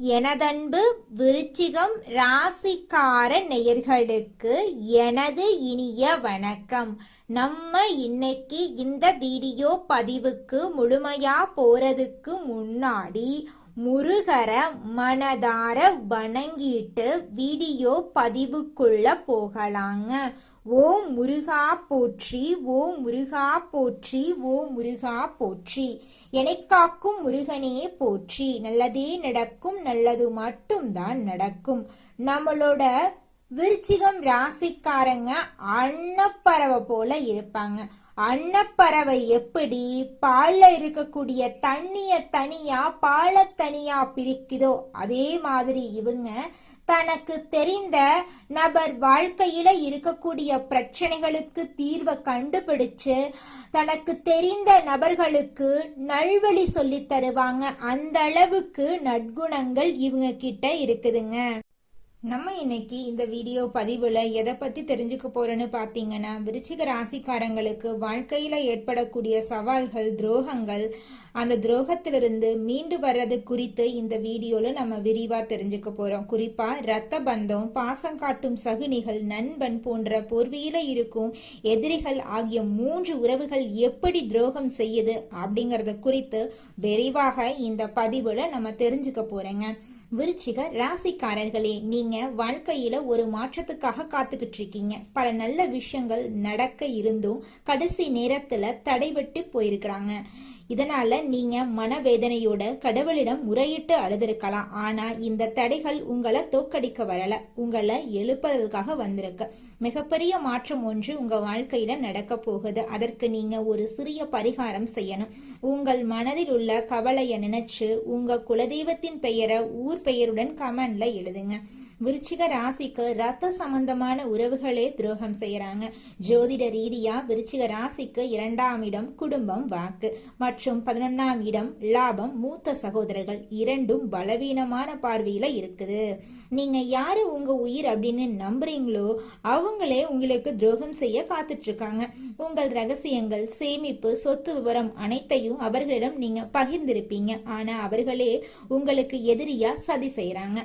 எனதன்பு விருச்சிகம் ராசிக்கார நேயர்களுக்கு எனது இனிய வணக்கம். நம்ம இன்னைக்கு இந்த வீடியோ பதிவுக்கு முழுமையா போறதுக்கு முன்னாடி முருகர மனதார வணங்கிட்டு வீடியோ பதிவுக்குள்ள போகலாங்க. ஓம் முருகா போற்றி, ஓம் முருகா போற்றி, ஓம் முருகா போற்றி. எனைக்காக்கும் முருகனே போற்றி. நல்லதே நடக்கும், நல்லது மட்டும்தான் நடக்கும். நம்மளோட விருச்சிகம் ராசிக்காரங்க அன்னப்பறவை போல இருப்பாங்க. அன்னப்பறவை எப்படி பால்ல இருக்கக்கூடிய தண்ணிய தனியா பால தனியா பிரிக்குதோ அதே மாதிரி இவங்க தனக்கு தெரிந்த நபர் வாழ்க்கையில இருக்கக்கூடிய பிரச்சனைகளுக்கு தீர்வை கண்டுபிடிச்சு தனக்கு தெரிந்த நபர்களுக்கு நல்வழி சொல்லி தருவாங்க. அந்த அளவுக்கு நற்குணங்கள் இவங்க கிட்ட இருக்குதுங்க. நம்ம இன்னைக்கு இந்த வீடியோ பதிவுல எதை பத்தி தெரிஞ்சுக்க போறோன்னு பாத்தீங்கன்னா, விருச்சிக ராசிக்காரங்களுக்கு வாழ்க்கையில ஏற்படக்கூடிய சவால்கள், துரோகங்கள், அந்த துரோகத்திலிருந்து மீண்டு வர்றது குறித்து இந்த வீடியோல நம்ம விரிவா தெரிஞ்சுக்க போறோம். குறிப்பா இரத்த பந்தம், பாசம் காட்டும் சகுனிகள், நண்பன் போன்ற பூர்வீல இருக்கும் எதிரிகள் ஆகிய 3 உறவுகள் எப்படி துரோகம் செய்யுது அப்படிங்கறத குறித்து விரிவாக இந்த பதிவுல நம்ம தெரிஞ்சுக்க போறோங்க. விருச்சிக ராசிக்காரர்களே, நீங்க வாழ்க்கையில ஒரு மாற்றத்துக்காக காத்துக்கிட்டு இருக்கீங்க. பல நல்ல விஷயங்கள் நடக்க இருந்தும் கடைசி நேரத்துல தடைபட்டு போயிருக்கிறாங்க. இதனால நீங்க மனவேதனையோட கடவுளிடம் முறையிட்டு அழுதிருக்கலாம். ஆனா இந்த தடைகள் உங்களை தோக்கடிக்க வரல, உங்களை எழுப்பதற்காக வந்திருக்கு. மிகப்பெரிய மாற்றம் ஒன்று உங்க வாழ்க்கையில நடக்க போகுது. அதற்கு நீங்க ஒரு சிறிய பரிகாரம் செய்யணும். உங்கள் மனதில் உள்ள கவலையை நினைச்சு உங்க குலதெய்வத்தின் பெயரை ஊர் பெயருடன் கமெண்ட்ல எழுதுங்க. விருச்சிக ராசிக்கு ரத்த சம்பந்தமான உறவுகளே துரோகம் செய்யறாங்க. ஜோதிட ரீதியா விருச்சிக ராசிக்கு 2ஆம் இடம் குடும்பம், வாக்கு மற்றும் 11ஆம் இடம் லாபம், மூத்த சகோதரர்கள் இரண்டும் பலவீனமான பார்வையில இருக்குது. நீங்க யாரு உங்க உயிர் அப்படின்னு நம்புறீங்களோ அவங்களே உங்களுக்கு துரோகம் செய்ய காத்துட்டு இருக்காங்க. உங்கள் ரகசியங்கள், சேமிப்பு, சொத்து விவரம் அனைத்தையும் அவர்களிடம் நீங்க பகிர்ந்திருப்பீங்க. ஆனா அவர்களே உங்களுக்கு எதிரியா சதி செய்யறாங்க.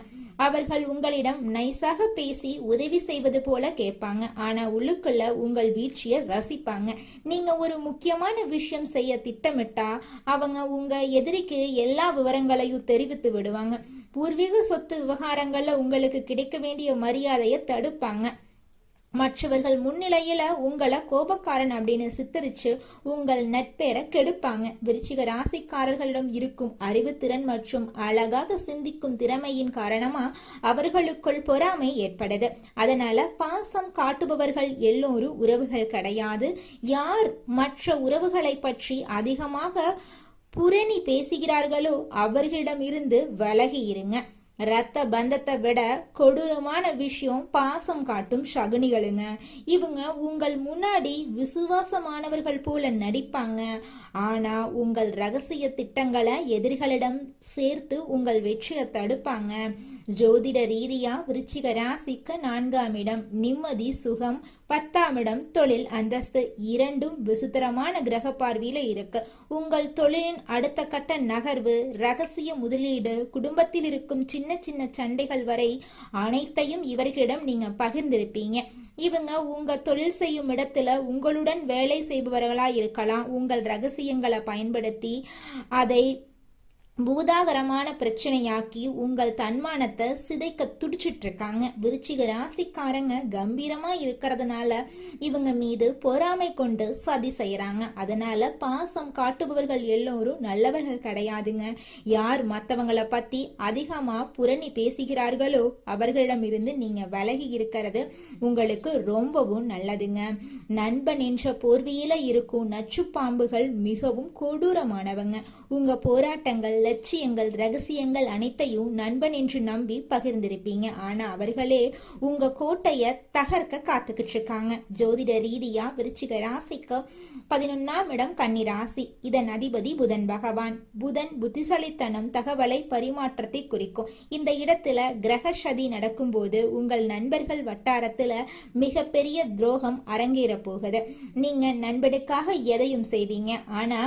அவர்கள் உங்களிடம் நைஸாக பேசி உதவி செய்வது போல கேட்பாங்க. ஆனா உள்ளுக்குள்ள உங்கள் வீழ்ச்சியை ரசிப்பாங்க. நீங்க ஒரு முக்கியமான விஷயம் செய்ய திட்டமிட்டா அவங்க உங்க எதிரிக்கு எல்லா விவரங்களையும் தெரிவித்து விடுவாங்க. பூர்வீக சொத்து விவகாரங்கள்ல உங்களுக்கு கிடைக்க வேண்டிய மரியாதையை தடுப்பாங்க. மற்றவர்கள் முன்னிலையில உங்களை கோபக்காரன் அப்படின்னு சித்தரிச்சு உங்கள் நட்பேரை கெடுப்பாங்க. விருச்சிக ராசிக்காரர்களிடம் இருக்கும் அறிவுத்திறன் மற்றும் அழகாக சிந்திக்கும் திறமையின் காரணமா அவர்களுக்குள் பொறாமை ஏற்படுது. அதனால பாசம் காட்டுபவர்கள் எல்லோரும் உறவுகள் கிடையாது. யார் மற்ற உறவுகளை பற்றி அதிகமாக புரணி பேசுகிறார்களோ அவர்களிடம் இருந்து விலகி இருங்க. ரத்த பந்தத்தை விட கொடூரமான விஷயம் பாசம் காட்டும் சகுனிகளுங்க. இவங்க உங்கள் முன்னாடி விசுவாசமானவர்கள் போல நடிப்பாங்க. ஆனா உங்கள் ரகசிய திட்டங்களை எதிரிகளிடம் சேர்த்து உங்கள் வெற்றியை தடுப்பாங்க. ஜோதிட ரீதியா விருச்சிக ராசிக்கு 4ஆம் இடம் நிம்மதி, சுகம், 10ஆம் இடம் தொழில், அந்தஸ்து இரண்டும் விசித்திரமான கிரக பார்வையில இருக்கு. உங்கள் தொழிலின் அடுத்த கட்ட நகர்வு, ரகசிய முதலீடு, குடும்பத்தில் இருக்கும் சின்ன சின்ன சண்டைகள் வரை அனைத்தையும் இவர்களிடம் நீங்க பகிர்ந்திருப்பீங்க. இவங்க உங்க தொழில் செய்யும் இடத்துல உங்களுடன் வேலை செய்பவர்களா இருக்கலாம். உங்கள் ரகசியங்களை பயன்படுத்தி அதை பூதாகரமான பிரச்சனையாக்கி உங்கள் தன்மானத்தை சிதைக்க துடிச்சிட்டு இருக்காங்க. விருச்சிக ராசிக்காரங்க கம்பீரமா இருக்கிறதுனால இவங்க மீது பொறாமை கொண்டு சதி செய்யறாங்க. அதனால பாசம் காட்டுபவர்கள் எல்லோரும் நல்லவர்கள் கிடையாதுங்க. யார் மற்றவங்களை பத்தி அதிகமா புரணி பேசுகிறார்களோ அவர்களிடம் இருந்து நீங்க விலகி இருக்கிறது உங்களுக்கு ரொம்பவும் நல்லதுங்க. நண்பன் என்ற போர்வையில இருக்கும் நச்சு பாம்புகள் மிகவும் கொடூரமானவங்க. உங்க போராட்டங்கள், லட்சியங்கள், ரகசியங்கள் அனைத்தையும் நண்பன் என்று நம்பி பகிர்ந்திருப்பீங்க. ஆனா அவர்களே உங்க கோட்டைய தகர்க்க காத்துக்கிட்டு இருக்காங்க. ஜோதிட ரீதியா விருச்சிக ராசிக்கு 11ஆம் இடம் கன்னி ராசி. இதன் அதிபதி புதன் பகவான். புதன் புத்திசாலித்தனம், தகவலை பரிமாற்றத்தை குறிக்கும். இந்த இடத்துல கிரக சதி நடக்கும் போது உங்கள் நண்பர்கள் வட்டாரத்துல மிகப்பெரிய துரோகம் அரங்கேற போகுது. நீங்க நண்பனுக்காக எதையும் செய்வீங்க. ஆனா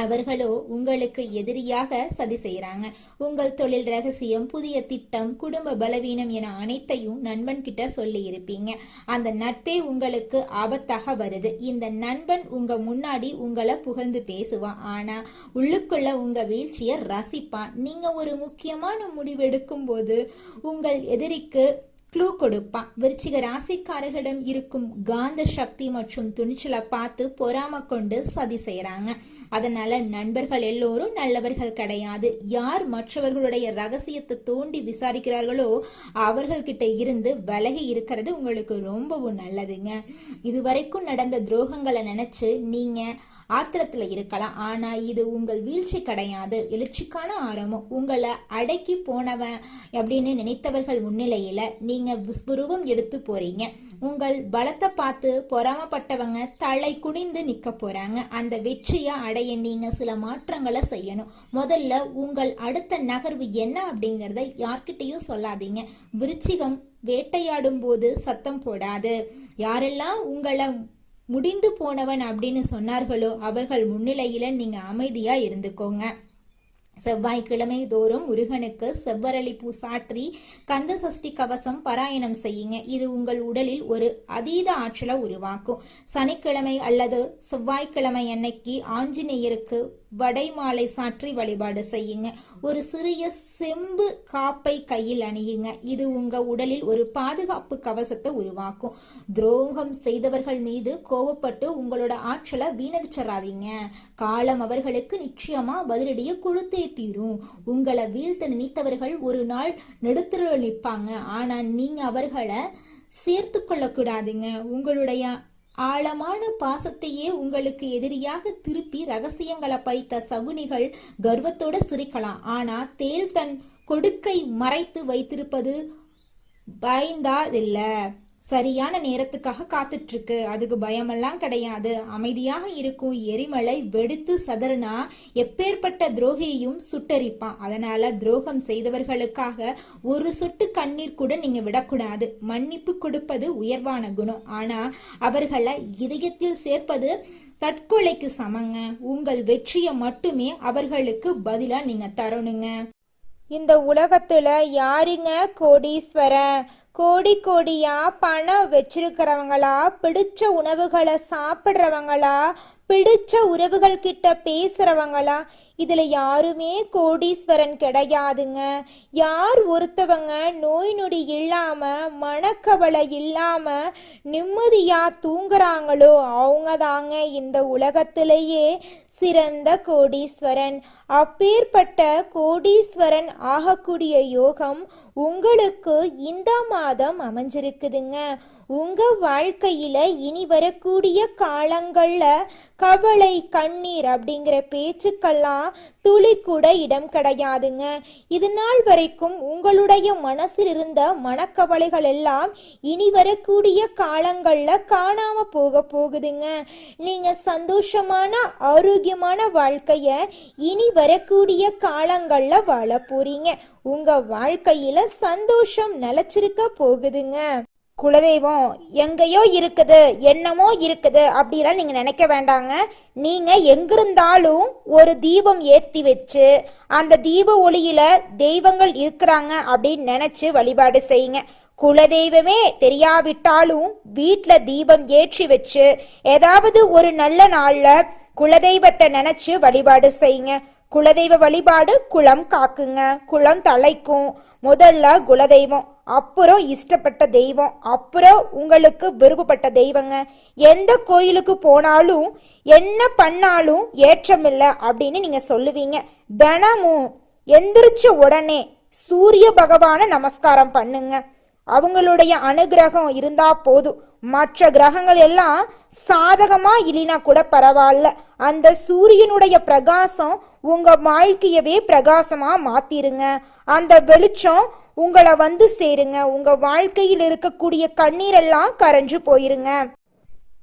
அவர்களோ உங்களுக்கு எதிரியாக சதி செய்யறாங்க. உங்கள் தொழில் ரகசியம், புதிய திட்டம், குடும்ப பலவீனம் என அனைத்தையும் நண்பன் கிட்ட சொல்லி இருப்பீங்க. அந்த நட்பே உங்களுக்கு ஆபத்தாக வருது. இந்த நண்பன் உங்க முன்னாடி உங்களை புகழ்ந்து பேசுவான், ஆனா உள்ளுக்குள்ள உங்க வீழ்ச்சிய ரசிப்பான். நீங்க ஒரு முக்கியமான முடிவு எடுக்கும் போது உங்கள் எதிரிக்கு க்ளூ கொடுப்பான். விருச்சிக ராசிக்காரர்களிடம் இருக்கும் காந்த சக்தி மற்றும் துணிச்சலை பார்த்து பொறாம கொண்டு சதி செய்யறாங்க. அதனால நண்பர்கள் எல்லோரும் நல்லவர்கள் கிடையாது. யார் மற்றவர்களுடைய ரகசியத்தை தோண்டி விசாரிக்கிறார்களோ அவர்கள்கிட்ட இருந்து விலகி இருக்கிறது உங்களுக்கு ரொம்பவும் நல்லதுங்க. இதுவரைக்கும் நடந்த துரோகங்களை நினைச்சு நீங்க ஆத்திரத்துல இருக்கலாம், ஆனா இது உங்கள் வீழ்ச்சி கிடையாது, எழுச்சிக்கான ஆரம்பம். உங்களை அடக்கி போனவன் அப்படின்னு நினைத்தவர்கள் முன்னிலையில நீங்க விஸ்வரூபம் எடுத்து போறீங்க. உங்கள் பலத்தை பார்த்து பொறாமப்பட்டவங்க தலை குனிந்து நிக்க போறாங்க. அந்த வெற்றியை அடைய நீங்க சில மாற்றங்களை செய்யணும். முதல்ல உங்கள் அடுத்த நகர்வு என்ன அப்படிங்கறத யார்கிட்டையும் சொல்லாதீங்க. விருச்சிகம் வேட்டையாடும் போது சத்தம் போடாது. யாரெல்லாம் உங்களை முடிந்து போனவன் அப்படின்னு சொன்னார்களோ அவர்கள் முன்னிலையில நீங்க அமைதியா இருந்துக்கோங்க. செவ்வாய்க்கிழமை தோறும் முருகனுக்கு செவ்வரளி பூ சாற்றி கந்த சஷ்டி கவசம் பாராயணம் செய்யுங்க. இது உங்கள் உடலில் ஒரு அதீத ஆற்றலை உருவாக்கும். சனிக்கிழமை அல்லது செவ்வாய்க்கிழமை அன்னைக்கு ஆஞ்சநேயருக்கு வடை மாலை சாற்றி வழிபாடு செய்யுங்க. ஒரு சிறிய செம்பு காப்பை கையில் அணியுங்க. இது உங்க உடலில் ஒரு பாதுகாப்பு கவசத்தை உருவாக்கும். துரோகம் செய்தவர்கள் மீது கோபப்பட்டு உங்களோட ஆற்றலை வீணடிச்சிடாதீங்க. காலம் அவர்களுக்கு நிச்சயமா பதிலடியை கொடுத்தே தீரும். உங்களை வீழ்த்த நினைத்தவர்கள் ஒரு நாள் நெடுத்துருள் நிற்பாங்க, ஆனா நீங்க அவர்களை சேர்த்து கொள்ளக்கூடாதுங்க. உங்களுடைய ஆழமான பாசத்தையே உங்களுக்கு எதிரியாக திருப்பி ரகசியங்களை பைத்த சகுனிகள் கர்வத்தோட சிரிக்கலாம், ஆனா தேல் தன் கொடுக்கை மறைத்து வைத்திருப்பது பயந்தாதில்ல. சரியான நேரத்துக்காக காத்துட்டு இருக்கு, அதுக்கு பயமெல்லாம் கிடையாது, அமைதியாக இருக்கும். எரிமலை வெடித்து சதறனா எப்பேற்பட்ட துரோகியையும் சுட்டரிப்பான். அதனால துரோகம் செய்தவர்களுக்காக ஒரு சொட்டு கண்ணீர் கூட நீங்க விடக்கூடாது. மன்னிப்பு கொடுப்பது உயர்வான குணம், ஆனா அவர்களை இதயத்தில் சேர்ப்பது தற்கொலைக்கு சமங்க. உங்கள் வெற்றியை மட்டுமே அவர்களுக்கு பதிலா நீங்க தரணுங்க. இந்த உலகத்துல யாருங்க கோடீஸ்வரன்? கோடி கோடியா பணம் வச்சிருக்கிறவங்களா, பிடிச்ச உணவுகளை சாப்பிட்றவங்களா, பிடிச்ச உறவுகள் கிட்ட பேசுறவங்களா? இதுல யாருமே கோடீஸ்வரன் கிடையாதுங்க. யார் ஒருத்தவங்க நோய் நொடி இல்லாம மனக்கவலை இல்லாம நிம்மதியா தூங்குறாங்களோ அவங்க தாங்க இந்த உலகத்திலேயே சிறந்த கோடீஸ்வரன். அப்பேற்பட்ட கோடீஸ்வரன் ஆகக்கூடிய யோகம் உங்களுக்கு இந்த மாதம் அமைஞ்சிருக்குதுங்க. உங்க வாழ்க்கையில இனி வரக்கூடிய காலங்கள்ல கவலை, கண்ணீர் அப்படிங்கிற பேச்சுக்கெல்லாம் துளி கூட இடம் கிடையாதுங்க. இது நாள் வரைக்கும் உங்களுடைய மனசில் இருந்த மனக்கவலைகள் எல்லாம் இனி வரக்கூடிய காலங்கள்ல காணாம போகுதுங்க. நீங்க சந்தோஷமான ஆரோக்கியமான வாழ்க்கைய இனி வரக்கூடிய காலங்கள்ல வாழ போறீங்க. உங்க வாழ்க்கையில சந்தோஷம் நிலைச்சிருக்க போகுதுங்க. குலதெய்வம் எங்கேயோ இருக்குது, என்னமோ இருக்குது அப்படிலாம் நீங்க நினைக்க வேண்டாங்க. நீங்க எங்கிருந்தாலும் ஒரு தீபம் ஏற்றி வச்சு அந்த தீப ஒளியில தெய்வங்கள் இருக்கிறாங்க அப்படின்னு நினைச்சு வழிபாடு செய்யுங்க. குலதெய்வமே தெரியாவிட்டாலும் வீட்டுல தீபம் ஏற்றி வச்சு ஏதாவது ஒரு நல்ல நாள்ல குலதெய்வத்தை நினைச்சு வழிபாடு செய்யுங்க. குலதெய்வ வழிபாடு குலம் காக்குங்க, குலம் தலைக்கும். முதல்ல குலதெய்வம், அப்புறம் இஷ்டப்பட்ட தெய்வம், அப்புறம் உங்களுக்கு விருப்பப்பட்ட தெய்வங்க. எந்த கோயிலுக்கு போனாலும் என்ன பண்ணாலும் ஏற்றமில்லை அப்படின்னு நீங்க சொல்லுவீங்க. தினமும் எந்திரிச்ச உடனே சூரிய பகவான நமஸ்காரம் பண்ணுங்க. அவங்களுடைய அனுகிரகம் இருந்தா போதும். மற்ற கிரகங்கள் எல்லாம் சாதகமா இல்லைனா கூட பரவாயில்ல, அந்த சூரியனுடைய பிரகாசம் உங்க வாழ்க்கையவே பிரகாசமா மாத்திருங்க. அந்த வெளிச்சம் உங்களை வந்து சேருங்க. உங்க வாழ்க்கையில் இருக்கக்கூடிய கண்ணீரெல்லாம் கரைஞ்சு போயிருங்க.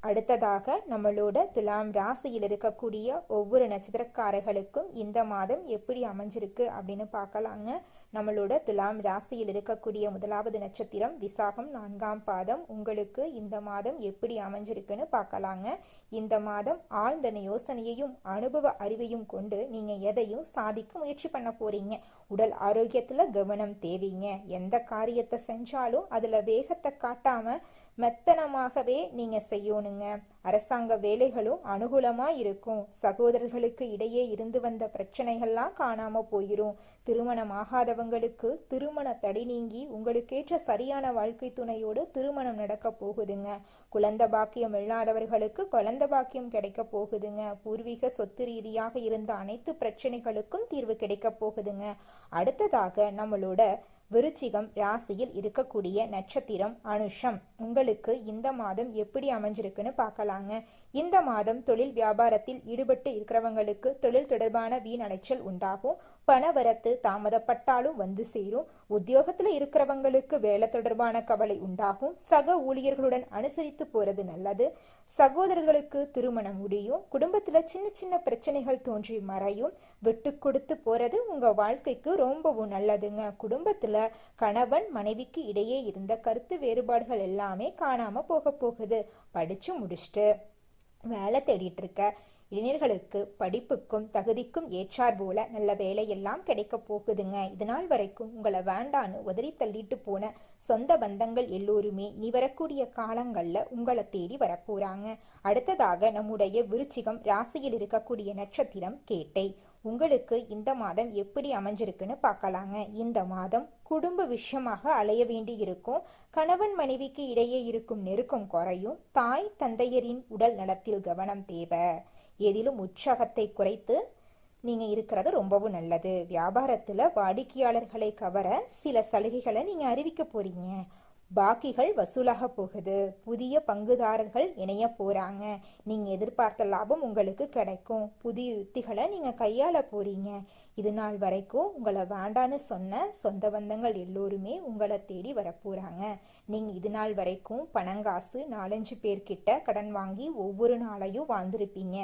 அடுத்ததாக நம்மளோட துலாம் ராசியில் இருக்கக்கூடிய ஒவ்வொரு நட்சத்திரக்காரர்களுக்கும் இந்த மாதம் எப்படி அமைஞ்சிருக்கு அப்படின்னு பார்க்கலாங்க. நம்மளோட துலாம் ராசியில் இருக்கக்கூடிய முதலாவது நட்சத்திரம் விசாகம் 4ஆம் பாதம். உங்களுக்கு இந்த மாதம் எப்படி அமைஞ்சிருக்குன்னு பார்க்கலாங்க. இந்த மாதம் ஆழ்ந்த யோசனையையும் அனுபவ அறிவையும் கொண்டு நீங்க எதையும் சாதிக்க முயற்சி பண்ண போறீங்க. உடல் ஆரோக்கியத்துல கவனம் தேவைங்க. எந்த காரியத்தை செஞ்சாலும் அதுல வேகத்தை காட்டாம மெத்தனமாகவே நீங்க செய்யணுங்க. அரசாங்க வேலைகளும் அனுகூலமா இருக்கும். சகோதரர்களுக்கு இடையே இருந்து வந்த பிரச்சனைகள்லாம் காணாம போயிரும். திருமணம் ஆகாதவங்களுக்கு திருமண தடை நீங்கி உங்களுக்கேற்ற சரியான வாழ்க்கை துணையோடு திருமணம் நடக்க போகுதுங்க. குழந்தை பாக்கியம் இல்லாதவர்களுக்கு குழந்தை பாக்கியம் கிடைக்க போகுதுங்க. பூர்வீக சொத்து ரீதியாக இருந்த அனைத்து பிரச்சனைகளுக்கும் தீர்வு கிடைக்க போகுதுங்க. அடுத்ததாக நம்மளோட விருச்சிகம் ராசியில் இருக்கக்கூடிய நட்சத்திரம் அனுஷம். உங்களுக்கு இந்த மாதம் எப்படி அமைஞ்சிருக்குன்னு பார்க்கலாங்க. இந்த மாதம் தொழில் வியாபாரத்தில் ஈடுபட்டு இருக்கிறவங்களுக்கு தொழில் தொடர்பான வீண் அலைச்சல் உண்டாகும். பணவரத்து தாமதப்பட்டாலும் வந்து சேரும். உத்தியோகத்துல இருக்கிறவங்களுக்கு வேலை தொடர்பான கவலை உண்டாகும். சக ஊழியர்களுடன் அனுசரித்து போறது நல்லது. சகோதரர்களுக்கு திருமணம் முடியும். குடும்பத்துல சின்ன சின்ன பிரச்சனைகள் தோன்றி மறையும். விட்டு கொடுத்து போறது உங்க வாழ்க்கைக்கு ரொம்பவும் நல்லதுங்க. குடும்பத்துல கணவன் மனைவிக்கு இடையே இருந்த கருத்து வேறுபாடுகள் எல்லாமே காணாம போகுது. படிச்சு முடிச்சுட்டு வேலை தேடிட்டு இருக்க இளைஞர்களுக்கு படிப்புக்கும் தகுதிக்கும் ஏற்றார் போல நல்ல வேலையெல்லாம் கிடைக்க போகுதுங்க. இதனால் வரைக்கும் உங்களை வேண்டான்னு உதறி தள்ளிட்டு போன சொந்த பந்தங்கள் எல்லோருமே இனி வரக்கூடிய காலங்கள்ல உங்களை தேடி வரப்போறாங்க. அடுத்ததாக நம்முடைய விருச்சிகம் ராசியில் இருக்கக்கூடிய நட்சத்திரம் கேட்டை. உங்களுக்கு இந்த மாதம் எப்படி அமைஞ்சிருக்குன்னு பார்க்கலாங்க. இந்த மாதம் குடும்ப விஷயமாக அலைய வேண்டி இருக்கும். கணவன் மனைவிக்கு இடையே இருக்கும் நெருக்கம் குறையும். தாய் தந்தையரின் உடல் நலத்தில் கவனம் தேவை. எதிலும் உற்சாகத்தை குறைத்து நீங்க இருக்கிறது ரொம்பவும் நல்லது. வியாபாரத்துல வாடிக்கையாளர்களை கவர சில சலுகைகளை நீங்க அறிவிக்க போறீங்க. பாக்கிகள் வசூலாக போகுது. புதிய பங்குதாரர்கள் இணைய போறாங்க. நீங்க எதிர்பார்த்த லாபம் உங்களுக்கு கிடைக்கும். புதிய யுத்திகளை நீங்க கையாள போறீங்க. இது நாள் வரைக்கும் உங்களை வேண்டான்னு சொன்ன சொந்த பந்தங்கள் எல்லோருமே உங்களை தேடி வரப்போறாங்க. நீங்க இது நாள் வரைக்கும் பணங்காசு 4-5 பேர்கிட்ட கடன் வாங்கி ஒவ்வொரு நாளையும் வாழ்ந்திருப்பீங்க.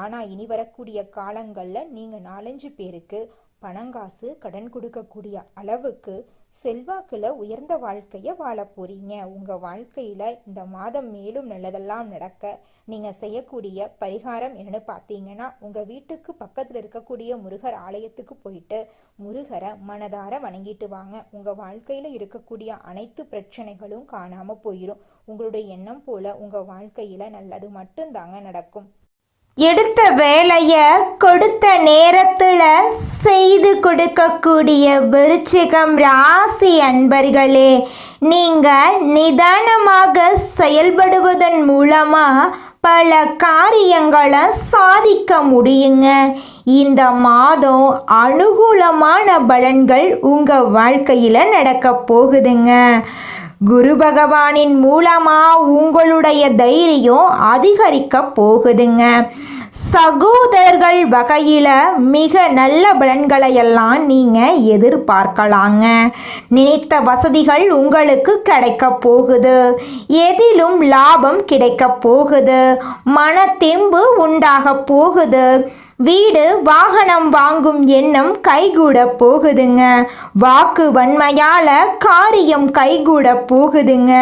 ஆனா இனி வரக்கூடிய காலங்கள்ல நீங்க 4-5 பேருக்கு பணங்காசு கடன் கொடுக்கக்கூடிய அளவுக்கு செல்வாக்குல உயர்ந்த வாழ்க்கைய வாழ போறீங்க. உங்க வாழ்க்கையில இந்த மாதம் மேலும் நல்லதெல்லாம் நடக்க நீங்க செய்யக்கூடிய பரிகாரம் என்னன்னு பார்த்தீங்கன்னா, உங்க வீட்டுக்கு பக்கத்துல இருக்கக்கூடிய முருகர் ஆலயத்துக்கு போயிட்டு முருகரை மனதார வணங்கிட்டு வாங்க. உங்க வாழ்க்கையில இருக்கக்கூடிய அனைத்து பிரச்சனைகளும் காணாம போயிடும். உங்களுடைய எண்ணம் போல உங்க வாழ்க்கையில நல்லது மட்டும்தாங்க நடக்கும். எடுத்த வேலைய கொடுத்த நேரத்துல செய்து கொடுக்கக்கூடிய விருச்சிகம் ராசி அன்பர்களே, நீங்க நிதானமாக செயல்படுவதன் மூலமா பல காரியங்களை சாதிக்க முடியுங்க. இந்த மாதம் அனுகூலமான பலன்கள் உங்க வாழ்க்கையில நடக்க போகுதுங்க. குரு பகவானின் மூலமா உங்களுடைய தைரியம் அதிகரிக்க போகுதுங்க. சகோதரர்கள் வகையில மிக நல்ல பலன்களை எல்லாம் நீங்க எதிர்பார்க்கலாங்க. நினைத்த வசதிகள் உங்களுக்கு கிடைக்க போகுது. எதிலும் லாபம் கிடைக்க போகுது. மன தெம்பு உண்டாக போகுது. வீடு வாகனம் வாங்கும் எண்ணம் கைகூட போகுதுங்க. வாக்கு வன்மையால காரியம் கைகூட போகுதுங்க.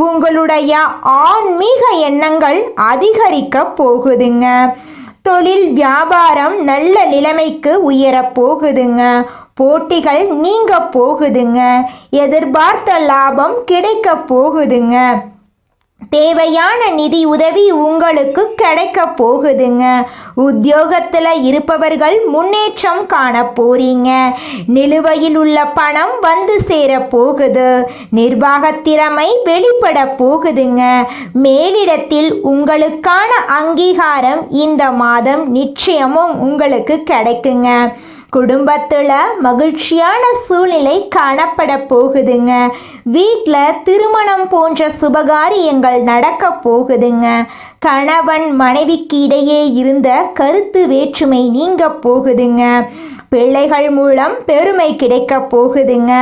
உங்களுடைய ஆன்மீக எண்ணங்கள் அதிகரிக்க போகுதுங்க. தொழில் வியாபாரம் நல்ல நிலைமைக்கு உயர போகுதுங்க. போட்டிகள் நீங்க போகுதுங்க. எதிர்பார்த்த லாபம் கிடைக்க போகுதுங்க. தேவையான நிதி உதவி உங்களுக்கு கிடைக்க போகுதுங்க. உத்தியோகத்தில் இருப்பவர்கள் முன்னேற்றம் காண போறீங்க. நிலுவையில் உள்ள பணம் வந்து சேர போகுது. நிர்வாக திறமை வெளிப்பட போகுதுங்க. மேலிடத்தில் உங்களுக்கான அங்கீகாரம் இந்த மாதம் நிச்சயமும் உங்களுக்கு கிடைக்குங்க. குடும்பத்தில் மகிழ்ச்சியான சூழ்நிலை காணப்பட போகுதுங்க. வீட்டில் திருமணம் போன்ற சுபகாரியங்கள் நடக்க போகுதுங்க. கணவன் மனைவிக்கு இடையே இருந்த கருத்து வேற்றுமை நீங்க போகுதுங்க. பிள்ளைகள் மூலம் பெருமை கிடைக்க போகுதுங்க.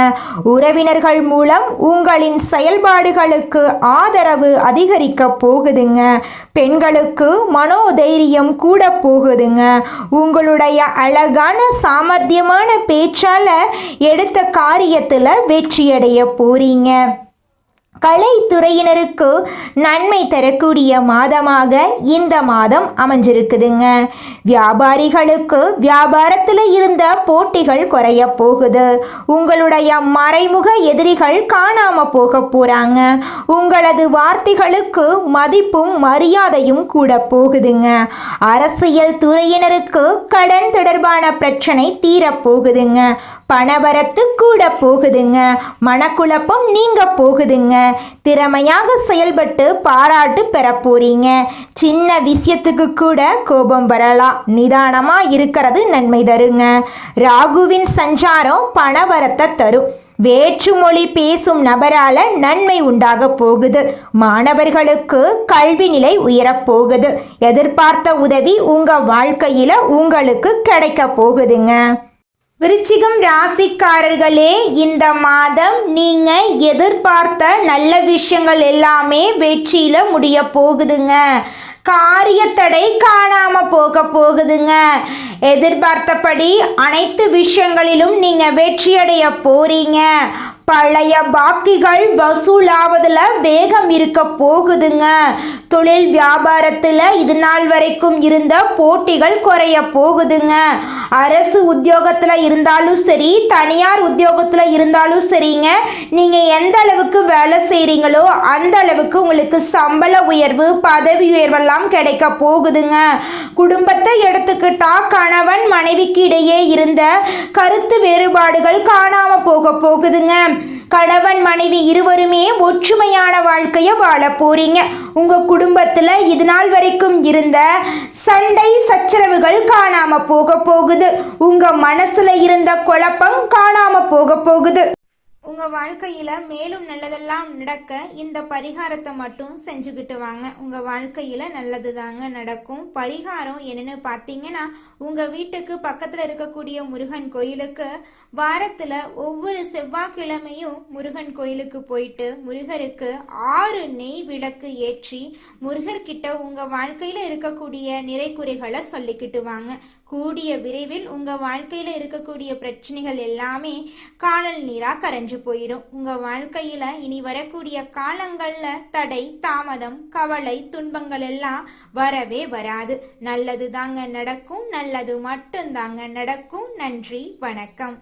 உறவினர்கள் மூலம் உங்களின் செயல்பாடுகளுக்கு ஆதரவு அதிகரிக்க போகுதுங்க. பெண்களுக்கு மனோதைரியம் கூட போகுதுங்க. உங்களுடைய அழகான சாமர்த்தியமான பேச்சால எடுத்த காரியத்தில் வெற்றியடைய போறீங்க. கலைத்துறையினருக்கு நன்மை தரக்கூடிய மாதமாக இந்த மாதம் அமைஞ்சிருக்குதுங்க. வியாபாரிகளுக்கு வியாபாரத்தில் இருந்த போட்டிகள் குறைய போகுது. உங்களுடைய மறைமுக எதிரிகள் காணாம போக போறாங்க. உங்களது வார்த்தைகளுக்கு மதிப்பும் மரியாதையும் கூட போகுதுங்க. அரசியல் துறையினருக்கு கடன் தொடர்பான பிரச்சனை தீரப்போகுதுங்க. பணவரத்து கூட போகுதுங்க. மனக்குழப்பம் நீங்க போகுதுங்க. திறமையாக செயல்பட்டு பாராட்டு பெற போறீங்க. சின்ன விஷயத்துக்கு கூட கோபம் வரலாம். நிதானமா இருக்கிறது நன்மை தருங்க. ராகுவின் சஞ்சாரம் பணவரத்தை தரும். வேற்றுமொழி பேசும் நபரால நன்மை உண்டாக போகுது. மாணவர்களுக்கு கல்வி நிலை உயரப்போகுது. எதிர்பார்த்த உதவி உங்க வாழ்க்கையில உங்களுக்கு கிடைக்க போகுதுங்க. விருச்சிகம் ராசிக்காரர்களே, இந்த மாதம் நீங்க எதிர்பார்த்த நல்ல விஷயங்கள் எல்லாமே வெற்றியில முடிய போகுதுங்க. காரியத்தடை காணாம போக போகுதுங்க. எதிர்பார்த்தபடி அனைத்து விஷயங்களிலும் நீங்க வெற்றியடைய போறீங்க. பழைய பாக்கிகள் வசூலாவதுல வேகம் இருக்க போகுதுங்க. தொழில் வியாபாரத்தில் இது நாள் வரைக்கும் இருந்த போட்டிகள் குறைய போகுதுங்க. அரசு உத்தியோகத்தில் இருந்தாலும் சரி, தனியார் உத்தியோகத்தில் இருந்தாலும் சரிங்க, நீங்கள் எந்த அளவுக்கு வேலை செய்கிறீங்களோ அந்த அளவுக்கு உங்களுக்கு சம்பள உயர்வு, பதவி உயர்வெல்லாம் கிடைக்க போகுதுங்க. குடும்பத்தை எடுத்துக்கிட்டா கணவன் மனைவிக்கு இடையே இருந்த கருத்து வேறுபாடுகள் காணாம போக போகுதுங்க. கணவன் மனைவி இருவருமே ஒற்றுமையான வாழ்க்கையை வாழ போறீங்க. உங்க குடும்பத்துல இது நாள் வரைக்கும் இருந்த சண்டை சச்சரவுகள் காணாம போக போகுது. உங்க மனசுல இருந்த குழப்பம் காணாம போக போகுது. உங்கள் வாழ்க்கையில் மேலும் நல்லதெல்லாம் நடக்க இந்த பரிகாரத்தை மட்டும் செஞ்சுக்கிட்டு வாங்க. உங்கள் வாழ்க்கையில் நல்லது தாங்க நடக்கும். பரிகாரம் என்னென்னு பார்த்தீங்கன்னா, உங்கள் வீட்டுக்கு பக்கத்தில் இருக்கக்கூடிய முருகன் கோயிலுக்கு வாரத்தில் ஒவ்வொரு செவ்வாய்க்கிழமையும் முருகன் கோயிலுக்கு போயிட்டு முருகருக்கு 6 நெய் விளக்கு ஏற்றி முருகர்கிட்ட உங்கள் வாழ்க்கையில் இருக்கக்கூடிய நிறைக்குறைகளை சொல்லிக்கிட்டு வாங்க. கூடிய விரைவில் உங்கள் வாழ்க்கையில் இருக்கக்கூடிய பிரச்சனைகள் எல்லாமே காணல் நீராக கரைஞ்சு போயிடும். உங்கள் வாழ்க்கையில் இனி வரக்கூடிய காலங்களில் தடை, தாமதம், கவலை, துன்பங்கள் எல்லாம் வரவே வராது. நல்லது தாங்க நடக்கும். நல்லது மட்டும் தாங்க நடக்கும். நன்றி, வணக்கம்.